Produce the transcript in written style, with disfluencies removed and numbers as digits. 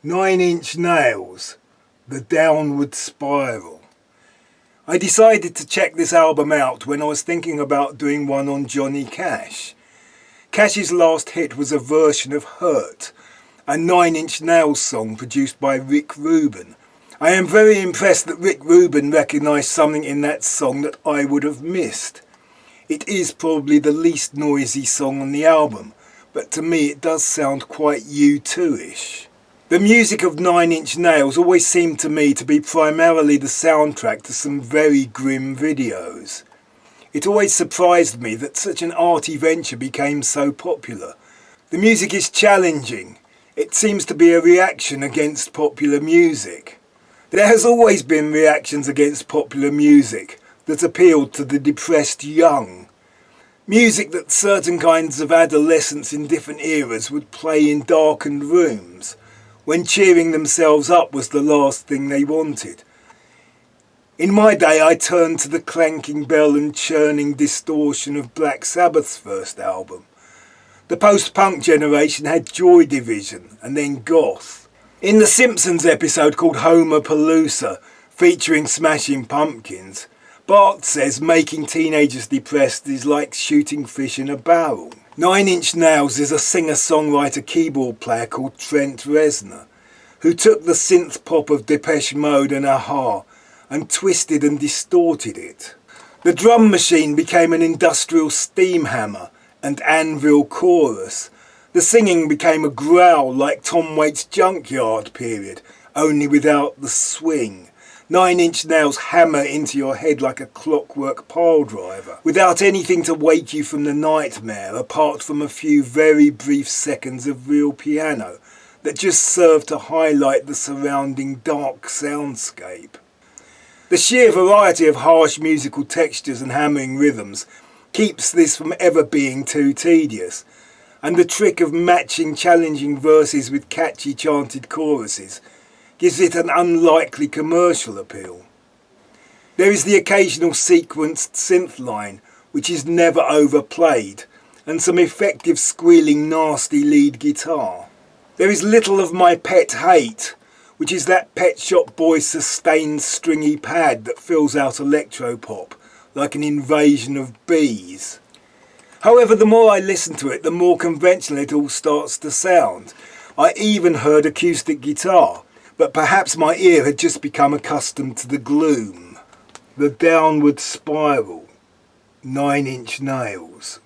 Nine Inch Nails, The Downward Spiral. I decided to check this album out when I was thinking about doing one on Johnny Cash. Cash's last hit was a version of Hurt, a Nine Inch Nails song produced by Rick Rubin. I am very impressed that Rick Rubin recognised something in that song that I would have missed. It is probably the least noisy song on the album, but to me it does sound quite U2-ish. The music of Nine Inch Nails always seemed to me to be primarily the soundtrack to some very grim videos. It always surprised me that such an arty venture became so popular. The music is challenging. It seems to be a reaction against popular music. There has always been reactions against popular music that appealed to the depressed young. Music that certain kinds of adolescents in different eras would play in darkened rooms, when cheering themselves up was the last thing they wanted. In my day I turned to the clanking bell and churning distortion of Black Sabbath's first album. The post-punk generation had Joy Division and then goth. In the Simpsons episode called Homerpalooza, featuring Smashing Pumpkins, Bart says making teenagers depressed is like shooting fish in a barrel. Nine Inch Nails is a singer-songwriter keyboard player called Trent Reznor, who took the synth pop of Depeche Mode and Aha and twisted and distorted it. The drum machine became an industrial steam hammer and anvil chorus. The singing became a growl like Tom Waits' Junkyard period, only without the swing. Nine Inch Nails hammer into your head like a clockwork pile driver, without anything to wake you from the nightmare apart from a few very brief seconds of real piano that just serve to highlight the surrounding dark soundscape. The sheer variety of harsh musical textures and hammering rhythms keeps this from ever being too tedious, and the trick of matching challenging verses with catchy chanted choruses gives it an unlikely commercial appeal. There is the occasional sequenced synth line, which is never overplayed, and some effective squealing nasty lead guitar. There is little of my pet hate, which is that Pet Shop Boys sustained stringy pad that fills out electropop like an invasion of bees. However, the more I listen to it, the more conventional it all starts to sound. I even heard acoustic guitar, but perhaps my ear had just become accustomed to the gloom. The Downward Spiral, Nine Inch Nails.